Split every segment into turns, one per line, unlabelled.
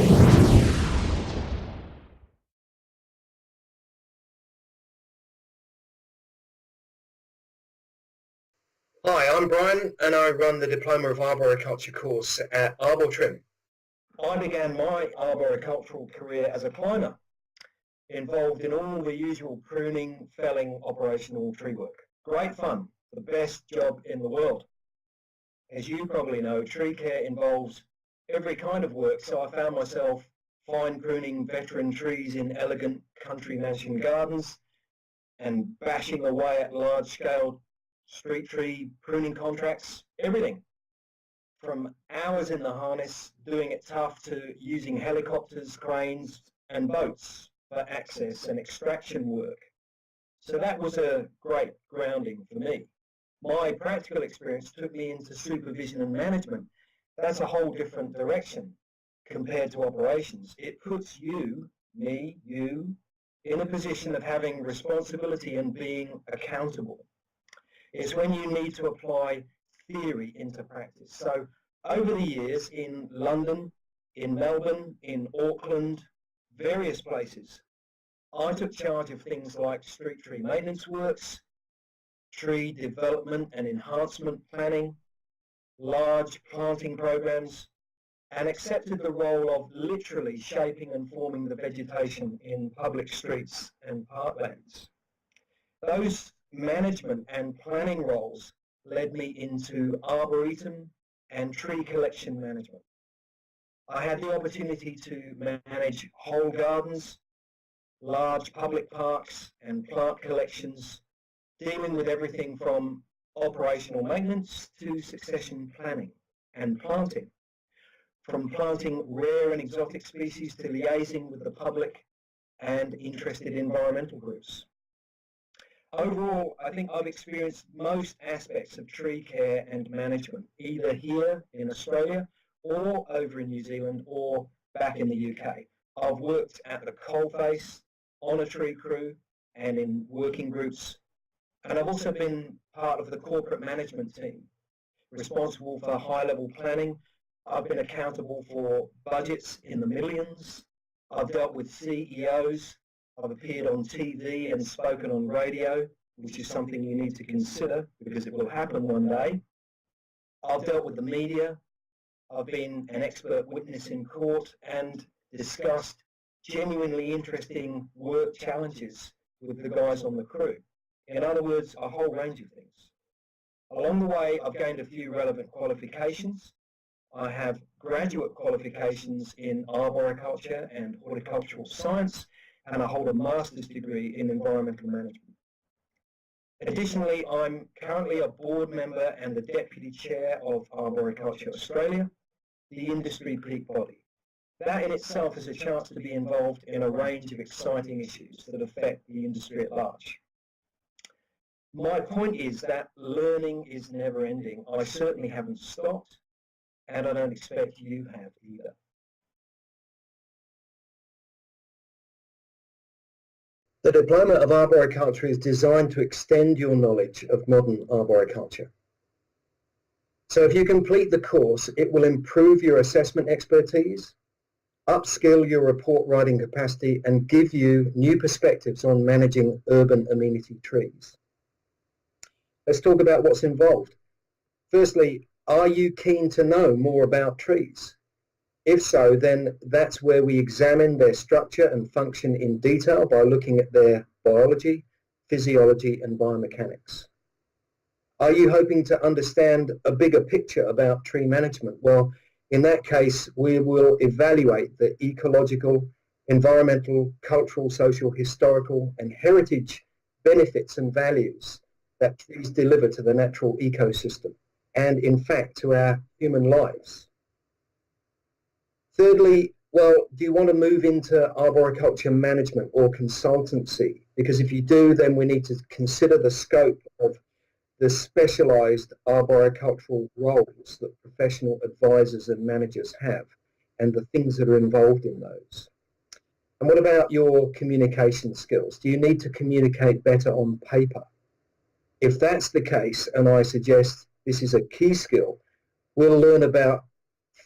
Hi, I'm Brian and I run the Diploma of Arboriculture course at Arbor. I began my arboricultural career as a climber, involved in all the usual pruning, felling, operational tree work. Great fun, the best job in the world. As you probably know, tree care involves every kind of work, so I found myself fine pruning veteran trees in elegant country mansion gardens and bashing away at large-scale street tree pruning contracts, everything from hours in the harness, doing it tough, to using helicopters, cranes and boats for access and extraction work. So that was a great grounding for me. My practical experience took me into supervision and management. That's a whole different direction compared to operations. It puts you, me, you, in a position of having responsibility and being accountable. It's when you need to apply theory into practice. So over the years in London, in Melbourne, in Auckland, various places, I took charge of things like street tree maintenance works, tree development and enhancement planning, large planting programs, and accepted the role of literally shaping and forming the vegetation in public streets and parklands. Those management and planning roles led me into arboretum and tree collection management. I had the opportunity to manage whole gardens, large public parks and plant collections, dealing with everything from operational maintenance to succession planning and planting, from planting rare and exotic species to liaising with the public and interested environmental groups. Overall, I think I've experienced most aspects of tree care and management, either here in Australia or over in New Zealand or back in the UK. I've worked at the coalface, on a tree crew and in working groups, and I've also been part of the corporate management team, responsible for high-level planning. I've been accountable for budgets in the millions. I've dealt with CEOs. I've appeared on TV and spoken on radio, which is something you need to consider because it will happen one day. I've dealt with the media. I've been an expert witness in court and discussed genuinely interesting work challenges with the guys on the crew. In other words, a whole range of things. Along the way, I've gained a few relevant qualifications. I have graduate qualifications in arboriculture and horticultural science, and I hold a master's degree in environmental management. Additionally, I'm currently a board member and the deputy chair of Arboriculture Australia, the industry peak body. That in itself is a chance to be involved in a range of exciting issues that affect the industry at large. My point is that learning is never ending. I certainly haven't stopped, and I don't expect you have either. The Diploma of Arboriculture is designed to extend your knowledge of modern arboriculture. So if you complete the course, it will improve your assessment expertise, upskill your report writing capacity, and give you new perspectives on managing urban amenity trees. Let's talk about what's involved. Firstly, are you keen to know more about trees? If so, then that's where we examine their structure and function in detail by looking at their biology, physiology, and biomechanics. Are you hoping to understand a bigger picture about tree management? Well, in that case, we will evaluate the ecological, environmental, cultural, social, historical, and heritage benefits and values that trees deliver to the natural ecosystem and, in fact, to our human lives. Thirdly, well, do you want to move into arboriculture management or consultancy? Because if you do, then we need to consider the scope of the specialised arboricultural roles that professional advisors and managers have and the things that are involved in those. And what about your communication skills? Do you need to communicate better on paper? If that's the case, and I suggest this is a key skill, we'll learn about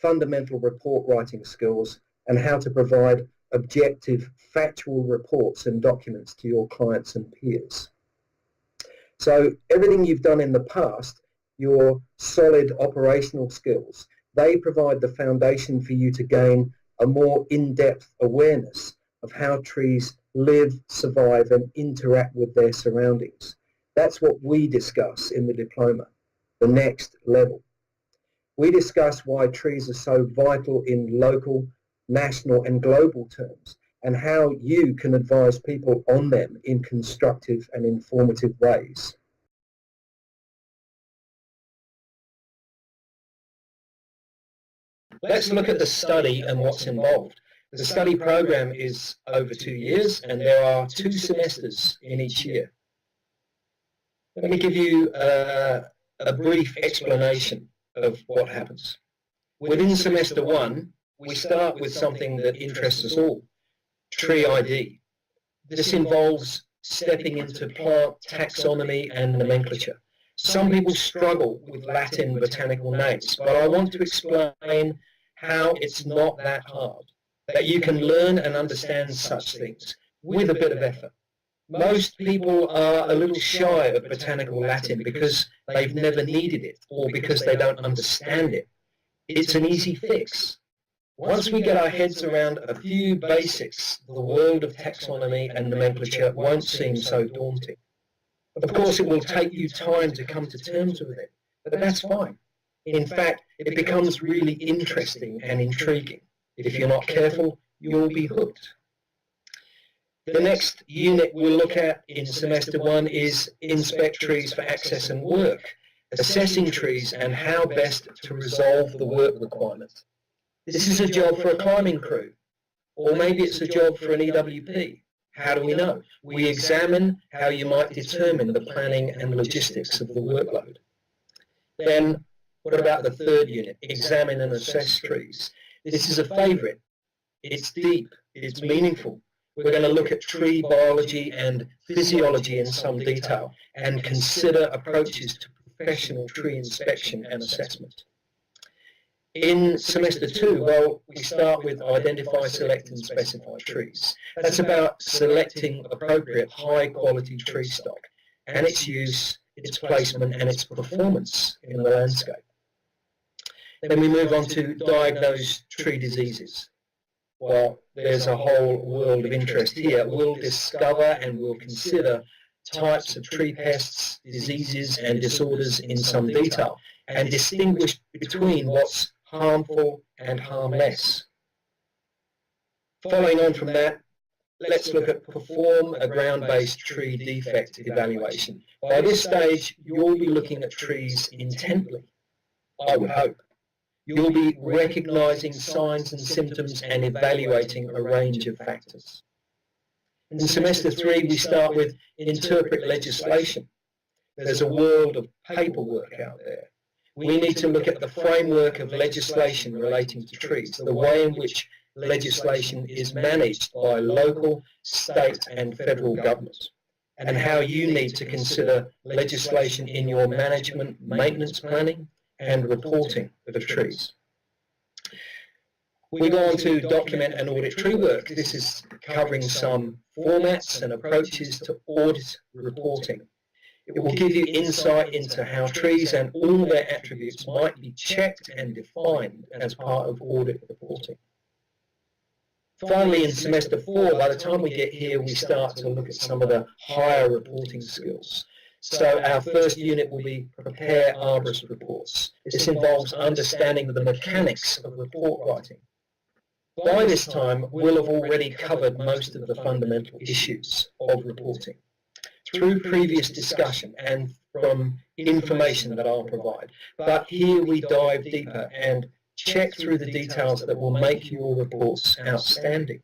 fundamental report writing skills and how to provide objective, factual reports and documents to your clients and peers. So everything you've done in the past, your solid operational skills, they provide the foundation for you to gain a more in-depth awareness of how trees live, survive, and interact with their surroundings. That's what we discuss in the diploma, the next level. We discuss why trees are so vital in local, national, and global terms, and how you can advise people on them in constructive and informative ways. Let's look at the study and what's involved. The study program is over 2 years, and there are 2 semesters in each year. Let me give you a brief explanation of what happens. Within semester 1, we start with something that interests us all, tree ID. This involves stepping into plant taxonomy and nomenclature. Some people struggle with Latin botanical names, but I want to explain how it's not that hard, that you can learn and understand such things with a bit of effort. Most people are a little shy of botanical Latin because they've never needed it or because they don't understand it. It's an easy fix. Once we get our heads around a few basics, the world of taxonomy and nomenclature won't seem so daunting. Of course, it will take you time to come to terms with it, but that's fine. In fact, it becomes really interesting and intriguing. If you're not careful, you'll be hooked. The next unit we'll look at in semester 1 is inspect trees for access and work, assessing trees and how best to resolve the work requirement. This is a job for a climbing crew, or maybe it's a job for an EWP. How do we know? We examine how you might determine the planning and logistics of the workload. Then, what about the third unit, examine and assess trees? This is a favourite. It's deep, it's meaningful. We're going to look at tree biology and physiology in some detail and consider approaches to professional tree inspection and assessment. In semester 2, well, we start with identify, select and specify trees. That's about selecting appropriate high-quality tree stock and its use, its placement and its performance in the landscape. Then we move on to diagnose tree diseases. Well, there's a whole world of interest here. We'll discover and we'll consider types of tree pests, diseases and disorders in some detail and distinguish between what's harmful and harmless. Following on from that, let's look at perform a ground-based tree defect evaluation. By this stage, you'll be looking at trees intently, I would hope. You'll be recognizing signs and symptoms and evaluating a range of factors. In semester 3, we start with interpret legislation. There's a world of paperwork out there. We need to look at the framework of legislation relating to trees, the way in which legislation is managed by local, state and federal government, and how you need to consider legislation in your management, maintenance planning and reporting of trees. We go on to document and audit tree work. This is covering some formats and approaches to audit reporting. It will give you insight into how trees and all their attributes might be checked and defined as part of audit reporting. Finally, in semester 4, by the time we get here, we start to look at some of the higher reporting skills. So our first unit will be prepare arborist reports. This involves understanding the mechanics of report writing. By this time, we'll have already covered most of the fundamental issues of reporting through previous discussion and from information that I'll provide. But here we dive deeper and check through the details that will make your reports outstanding.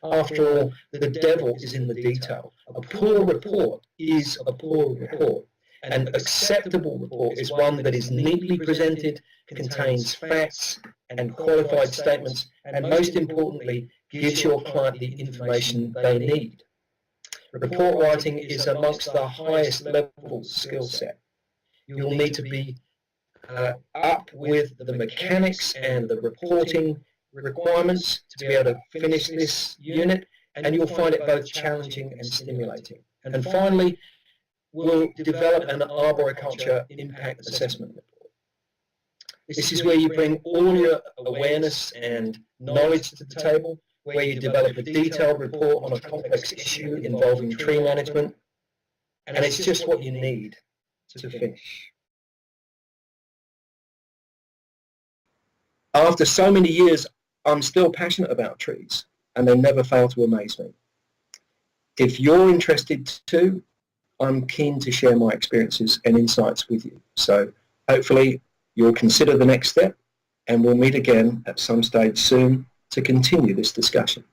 After all, the devil is in the detail. A poor report is a poor report. An acceptable report is one that is neatly presented, contains facts and qualified statements, and most importantly, gives your client the information they need. Report writing is amongst the highest level skill set. You will need to be up with the mechanics and the reporting requirements to be able to finish this unit, and you'll find it both challenging and stimulating. And finally, we'll develop an arboriculture impact assessment report. This is where you bring all your awareness and knowledge to the table, where you develop a detailed report on a complex issue involving tree management, and it's just what you need to finish. After so many years, I'm still passionate about trees, and they never fail to amaze me. If you're interested too, I'm keen to share my experiences and insights with you. So hopefully you'll consider the next step, and we'll meet again at some stage soon to continue this discussion.